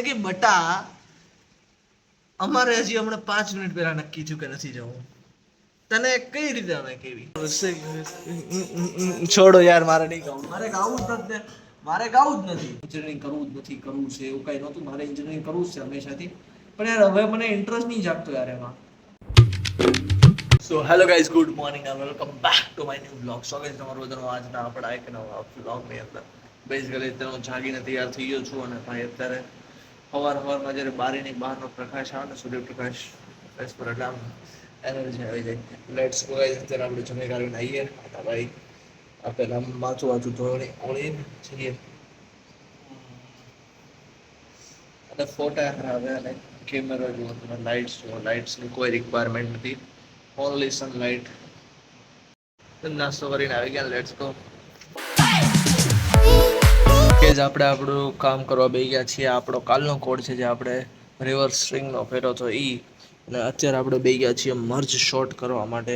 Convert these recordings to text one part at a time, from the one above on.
એને કે બટા અમારે હજી હમણાં 5 મિનિટ પહેલા નક્કી થયું કે નથી જવું. તને કઈ રીતે અમે કેવી છોડો યાર, મારે નહીં ગાવું, મારે ગાવું જ નથી. મારે ગાવું જ નથી. એન્જિનિયરિંગ કરવું જ નથી, કરવું છે એવું કઈ નહોતું. મારે એન્જિનિયરિંગ કરવું જ છે હંમેશાથી, પણ યાર હવે મને ઇન્ટરેસ્ટ નહીં જાગતો યાર એમાં. So hello guys, good morning and welcome back to my new blog. So guys, તમારું બધાનું આજના આપણા એક નવા બ્લોગની અંદર બેઝિકલી અત્યારે હું જાગીને તૈયાર થઈ ગયો છું. અને ભાઈ અત્યારે સવારમાં જ્યારે બારીની બહારનો પ્રકાશ આવે ને, સૂર્યપ્રકાશ પર એટલે આમ એનર્જી આવી જાય. Let's go guys. અત્યારે આપણે જમી કાઢીને આવીએ અને ભાઈ આ પહેલાં માથું ધોઈને ઓળીને જઈએ અને ફોટા આવે અને કેમેરા જુઓ, તમે લાઇટ્સ જુઓ. લાઇટ્સની કોઈ રિક્વાયરમેન્ટ નથી, ઓનલી સનલાઇટ. નાસ્તો કરીને આવી ગયા, લેટ્સ ગો. કે જ આપણે આપણું કામ કરવા બેસી ગયા છીએ. આપણો કાલનો કોડ છે જે આપણે રિવર્સ સ્ટ્રિંગનો ફેરો હતો એ, અને અત્યારે આપણે બેસી ગયા છીએ મર્જ શોટ કરવા માટે.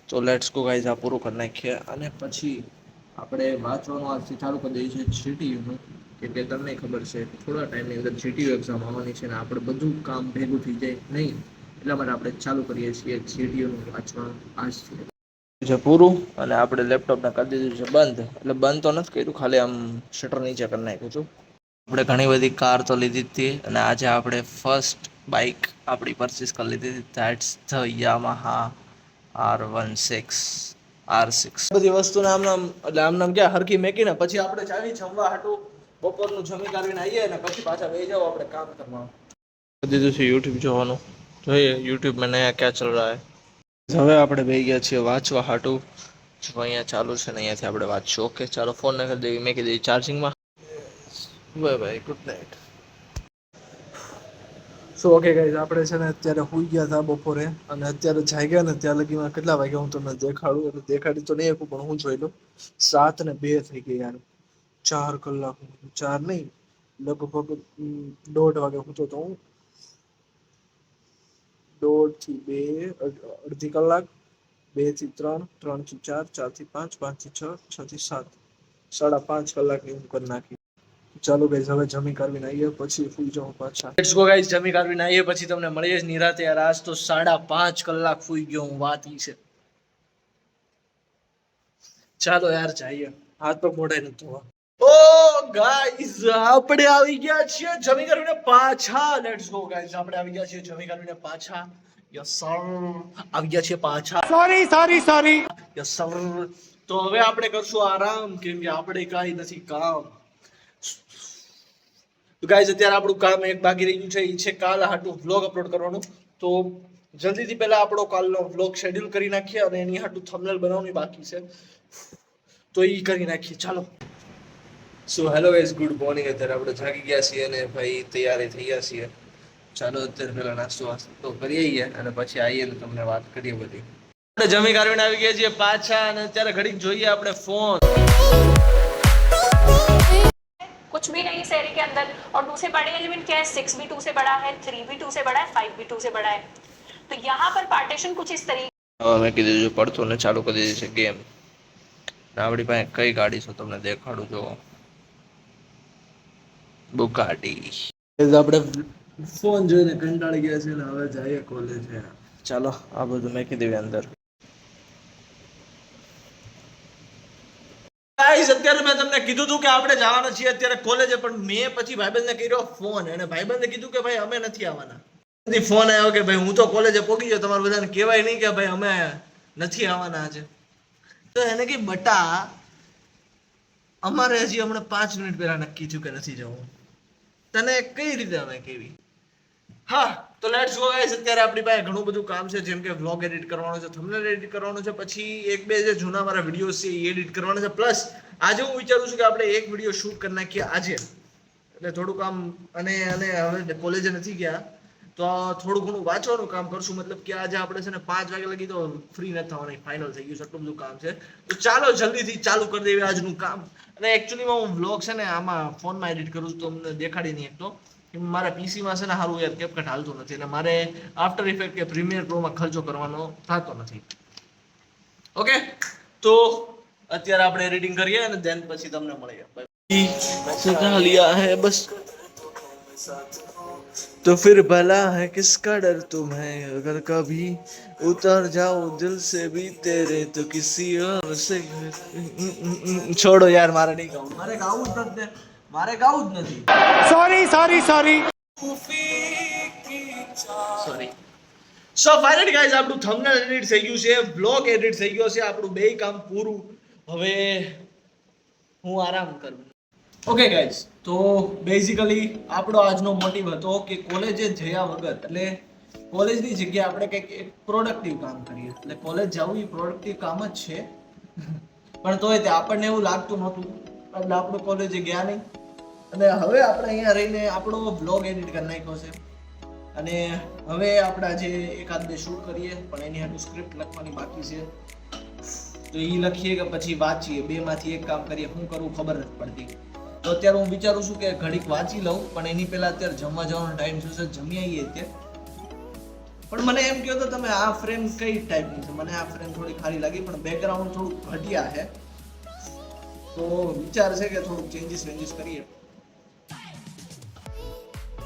તો લેટ્સ ગો ગાઈઝ, આ પૂરું કરી નાખીએ અને પછી આપણે વાંચવાનું આજથી ચાલુ કરી દઈએ છીએ જીટીયુનું. કે તમને ખબર છે થોડા ટાઈમની અંદર જીટીયુ એક્ઝામ આવવાની છે ને આપણે બધું કામ ભેગું થઈ જાય નહીં, એટલા માટે આપણે ચાલુ કરીએ છીએ જીટીયુનું વાંચવાનું આજથી છે પૂરું. અને આપણે લેપટોપને કરી દીધું છે બંધ, એટલે બંધ તો નથી કર્યું, ખાલી આમ શટર નીચે કરી નાખ્યું છું. આપણે ઘણી બધી કાર તો લીધી હતી અને આજે આપણે ફર્સ્ટ બાઇક આપણી પરચેસ કરી લીધી હતી. That's the Yamaha R6. બધી વસ્તુને આમ એટલે આમ ક્યાં હરખી મેકીને પછી આપણે ચાવી જમવા હાટું બપોરનું જમી કાઢીને આવીએ અને પછી પાછા બેસી જાવ આપણે કામ કરવા. દીધું છે યુટ્યુબ જોવાનું, જોઈએ યુટ્યુબ મેં નયા ક્યાં ચલ રહા હે. હવે આપણે બેસી ગયા છીએ વાંચવા હાટું. જો અહીંયા ચાલુ છે ને, અહીંયાથી આપણે વાંચશું. ઓકે ચાલો, ફોન નાખી દેવી, મેં કીધી ચાર્જિંગમાં. Bye bye, good night. So okay guys, આપણે છે ને અત્યારે સૂઈ ગયા હતા બપોરે અને અત્યારે જાગ્યા ને ત્યાં લગીમાં કેટલા વાગ્યા હું તમને દેખાડું, એટલે દેખાડી તો નહીં શકું પણ હું જોઈ લઉં. 7:02 થઈ ગઈ યાર. 4 કલાક, 4 નહીં, લગભગ 1:30 વાગે સૂતો તો હું. 1:30 થી 2 અડધી કલાક, 2 થી 3, 3 થી 4, 4 થી 5, 5 થી 6, 6 થી 7, 5.5 કલાકની ઊંઘ કરી નાખી. ચાલો ગાઈઝ, હવે જમી કાઢીને આવીએ પછી સુઈ જાઉં પાછા. લેટ્સ ગો ગાઈઝ, જમી કાઢીને આવીએ પછી તમને મળીએ જ નિરાતે. યાર આજ તો 5.5 કલાક સુઈ ગયો હું, વાત ઈ છે. ચાલો યાર જઈએ, હાથ પગ મોઢાઈ નથી ધોવા. ઓ ગાઈઝ, આપણે આવી ગયા છીએ જમી કાઢીને પાછા. લેટ્સ ગો ગાઈઝ, આપણે આવી ગયા છીએ જમી કાઢીને પાછા. યસ સર, આવી ગયા છીએ પાછા. Sorry yes sir. તો હવે આપણે કરશું આરામ, કેમ કે આપણે કાંઈ નથી કામ. તો ગાઈઝ, અત્યારે આપણું કામ એક બાકી રહી ગયું છે, એ છે કાલ હાટું વ્લોગ અપલોડ કરવાનું. તો જલ્દીથી પહેલા આપણો કાલનો વ્લોગ શેડ્યુલ કરી નાખીએ અને એની હાટું થંબનેલ બનાવવાની બાકી છે, તો એ કરી નાખીએ. ચાલો. So hello guys, good morning. અત્યારે આપણે જાગી ગયા છીએ અને ભાઈ તૈયારી થઈ ગયા છીએ. ચાલો અત્યારે પહેલા નાસ્તો કરી આવીએ અને પછી આવીએ ને તમને વાત કરીએ બધી. આપણે જમી કાઢીને આવી ગયા છીએ પાછા અને અત્યારે ઘડીક જોઈએ આપણે ફોન. कुछ भी नहीं शहरी के अंदर, और 2 से बड़े एलिमेंट क्या है, 6 भी 2 से बड़ा है, 3 भी 2 से बड़ा है, 5 भी 2 से बड़ा है. तो यहाँ पर पार्टीशन कुछ इस तरीके. હવે મેં કીધું જો પડતું ને ચાલુ કરી દીધી છે ગેમ. આપણી પાસે કઈ ગાડી છે તમને દેખાડું. જો બુગાટી. આપણે ફોન જોઈને કંટાળી ગયા છે ને હવે જઈએ કોલેજ. ચાલો આ બધું મેકી દેવી અંદર. ગાઈસ, અત્યારે મેં તમને કીધું હતું કે આપણે જવાના છીએ અત્યારે કોલેજે, પણ મેં પછી ભાઈબંધને કર્યો ફોન અને ભાઈબંધે કીધું કે ભાઈ અમે નથી આવવાના. ફોન આવ્યો કે ભાઈ હું તો કોલેજે પહોંચી ગયો, તમારે બધાને કહેવાય નહીં કે ભાઈ અમે નથી આવવાના આજે. તો એને કે બટા અમારે હજી હમણાં 5 મિનિટ પહેલા નક્કી થયું કે નથી જવું. તને કઈ રીતે અમે કેવી. હા, તો લેટ્સ ગો ગાઈસ. અત્યારે આપણી પાસે ઘણું બધું કામ છે, જેમ કે વ્લોગ એડિટ કરવાનો છે, થંબનેલ એડિટ કરવાનો છે, પછી 1-2 જે જૂના મારા વિડીયોઝ છે એ એડિટ કરવાનો છે. પ્લસ આજે હું વિચારું છું કે આપણે એક વિડીયો શૂટ કરી નાખીએ આજે, એટલે થોડું કામ. અને હવે કોલેજે નથી ગયા તો થોડું ઘણું વાંચવાનું કામ કરશું. મતલબ કે આજે આપણે છે ને 5 વાગે લગી તો ફ્રી નથી થવાની, ફાઇનલ થઈ ગયું છે, એટલું બધું કામ છે. તો ચાલો જલ્દીથી ચાલુ કરી દેવી આજનું કામ. અને એકચ્યુઅલીમાં હું વ્લોગ છે ને આમાં ફોનમાં એડિટ કરું છું, તો અમને દેખાડી નહીં એક તો મારા પીસીમાં છે ને સારું યાર કેપકટ હાલતું નથી, એટલે મારે આફ્ટર ઇફેક્ટ કે પ્રીમિયર પ્રોમાં ખર્ચો કરવાનો થતો નથી. ઓકે, તો અત્યારે આપણે એડિટિંગ કરીએ અને દેન પછી તમને મળીએ. સજા લિયા હે બસ. तो फिर भला है किसका डर तुम्हें अगर कभी उतर जाओ दिल से भी तेरे तो किसी और से छोड़ो यार मारे नहीं गाऊं मारे गाऊं જ નથી મારે ગાવું જ નથી સોરી સો ફાઇનલી ગાઈઝ આપણું થંબનેલ એડિટ થઈ ગયું છે બ્લોગ એડિટ થઈ ગયો છે આપણું બે કામ પૂરું હવે હું આરામ કરું ઓકે ગાઈઝ તો બેઝિકલી આપણો આજનો મોટિવ હતો કે કોલેજે જયા વગર એટલે કોલેજની જગ્યાએ આપણે કંઈક એક પ્રોડક્ટિવ કામ કરીએ એટલે કોલેજ જવું એ પ્રોડક્ટિવ કામ જ છે પણ તોય તે આપણને એવું લાગતું નહોતું એટલે આપણે કોલેજે ગયા નહીં અને હવે આપણે અહીંયા રહીને આપણો બ્લોગ એડિટ કરી નાખ્યો છે અને હવે આપણે આજે એકાદ બે શૂટ કરીએ પણ એની હાટુ સ્ક્રિપ્ટ લખવાની બાકી છે તો એ લખીએ કે પછી વાંચીએ બેમાંથી એક કામ કરીએ શું કરવું ખબર નથી પડતી તો અત્યારે હું વિચારું છું કે ઘડીક વાંચી લઉં પણ એની પહેલા અત્યારે જમવા જવાનો ટાઈમ થશે જમી આવીએ અત્યારે પણ મને એમ કહો તો તમે આ ફ્રેમ કઈ ટાઈપની છે મને આ ફ્રેમ થોડી ખાલી લાગી પણ બેકગ્રાઉન્ડ થોડું ઘટિયા છે તો વિચાર છે કે થોડુંક ચેન્જીસ કરીએ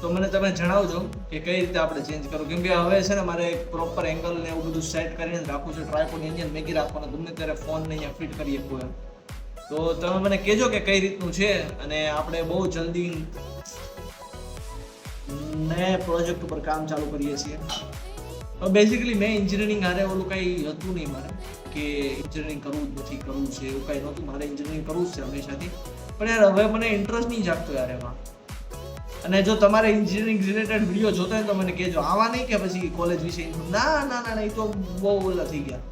તો મને તમે જણાવજો કે કઈ રીતે આપણે ચેન્જ કરો કેમ કે હવે છે ને મારે પ્રોપર એંગલ ને એવું બધું સેટ કરીને રાખવું છે ટ્રાયપોડ અહીંયા મેગી રાખવાનો ગમે ત્યારે ફોન ને અહીંયા ફિટ કરી શકું એમ તો તમે મને કહેજો કે કઈ રીતનું છે અને આપણે બહુ જલ્દી નયા પ્રોજેક્ટ ઉપર કામ ચાલુ કરીએ છીએ બેઝિકલી મેં એન્જિનિયરિંગ હારે ઓલું કંઈ હતું નહીં મારે કે એન્જિનિયરિંગ કરવું જ નથી કરવું છે એવું કંઈ નહોતું મારે એન્જિનિયરિંગ કરવું જ છે હંમેશાથી પણ યાર હવે મને ઇન્ટરેસ્ટ નહીં જાગતો યાર એમાં અને જો તમારે એન્જિનિયરિંગ રિલેટેડ વિડીયો જોતા હોય તો મને કહેજો આવા નહીં કે પછી કોલેજ વિશે ના એ તો બહુ ઓલા થઈ ગયા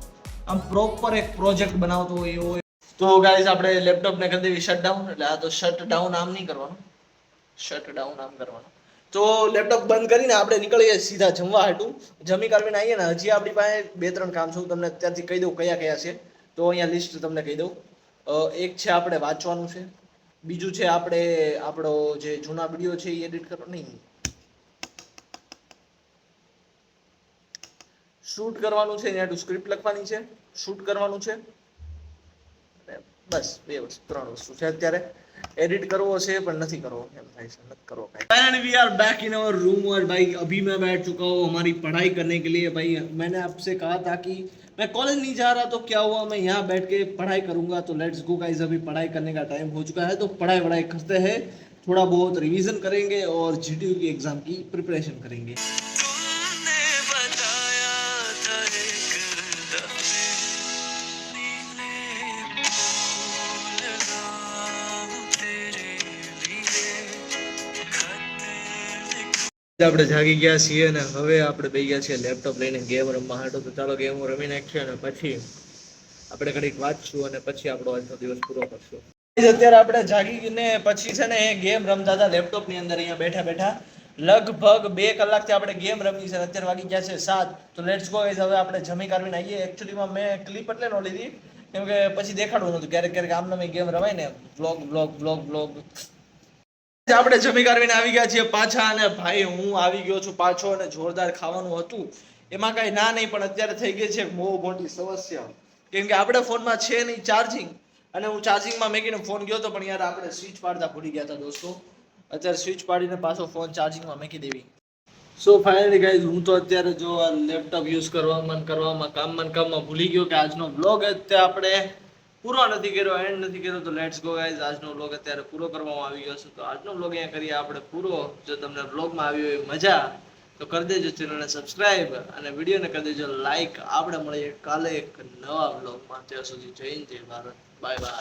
આમ પ્રોપર એક પ્રોજેક્ટ બનાવતો હોય એવો તો ગાઈઝ આપણે લેપટોપને કરી દેવી શટડાઉન એટલે આ તો શટડાઉન આમ નહીં કરવાનું શટડાઉન આમ કરવાનું તો લેપટોપ બંધ કરીને આપણે નીકળીએ સીધા જમવા હાટું જમી કરીને આવીએ ને હજી આપણી પાસે 2-3 કામ છે હું તમને અત્યારથી કહી દઉં કયા છે તો અહીંયા લિસ્ટ તમને કહી દઉં એક છે આપણે વાંચવાનું છે બીજું છે આપણે આપણો જે જૂના વિડીયો છે એ એડિટ કરવાનો નહીં શૂટ કરવાનું છે અહીંયા સ્ક્રિપ્ટ લખવાની છે શૂટ કરવાનું છે બસ 3 વસ્તુ છે અત્યારે एडिट करવો છે પણ નથી કરવો એમ થાય છે નથી કરવો કાઈ finally we are back in our room और भाई अभी मैं बैठ चुका हूँ हमारी पढ़ाई करने के लिए भाई मैंने आपसे कहा था कि मैं कॉलेज नहीं जा रहा तो क्या हुआ मैं यहाँ बैठ के पढ़ाई करूंगा तो लेट्स गो गाइस अभी पढ़ाई करने का टाइम हो चुका है तो पढ़ाई करते हैं थोड़ा बहुत रिवीजन करेंगे और जीटीयू की एग्जाम की प्रिपरेशन करेंगे આપણે જાગી ગયા છીએ ને હવે આપણે બેસી ગયા છીએ લેપટોપ લઈને ગેમ રમવા હાટો તો ચાલો ગેમ રમી નાખીએ અને પછી આપણે ઘડીક વાંચશું અને પછી આપણો આજનો દિવસ પૂરો કરશું અત્યારે આપણે જાગીને પછી છે ને એ ગેમ રમતા હતા લેપટોપની અંદર અહીંયા બેઠા લગભગ 2 કલાકથી આપણે ગેમ રમી છે અત્યારે વાગી ગયા છે 7 તો લેટ્સ ગો ગાઈઝ હવે આપણે જમી કાઢીને આવીએ એકચ્યુઅલીમાં મેં ક્લિપ એટલે નો લીધી કેમ કે પછી દેખાડવું નહોતું ક્યારેક આમ નામે ગેમ રમાય ને વ્લોગ આપણે જમી કાઢીને આવી ગયા છીએ પાછા અને ભાઈ હું આવી ગયો છું પાછો અને જોરદાર ખાવાનું હતું એમાં કઈ ના નહીં પણ અત્યારે થઈ ગઈ છે બહુ મોટી સમસ્યા કેમ કે આપણે ફોનમાં છે નહીં ચાર્જિંગ અને હું ચાર્જિંગમાં મેકીને ફોન ગયો તો પણ યાર આપણે સ્વિચ પાડતા ભૂલી ગયા હતા દોસ્તો અત્યારે સ્વિચ પાડીને પાછો ફોન ચાર્જિંગમાં મેકી દેવી સો ફાઇનલી ગાઈઝ હું તો અત્યારે જો આ લેપટોપ યુઝ કરવામાં કામમાં ભૂલી ગયો કે આજનો બ્લોગ અત્યારે આપણે પૂરો નથી કર્યો એન્ડ નથી કર્યો તો લેટ્સ ગો ગાઈઝ આજનો વ્લોગ અત્યારે પૂરો કરવામાં આવી ગયો છે તો આજનો વ્લોગ અહીંયા કરીએ આપણે પૂરો જો તમને વ્લોગમાં આવ્યો હોય મજા તો કરી દેજો ચેનલને સબસ્ક્રાઇબ અને વિડીયોને કરી દેજો લાઈક આપણે મળીએ કાલે એક નવા વ્લોગમાં ત્યાં સુધી જય હિન્દ જય ભારત બાય બાય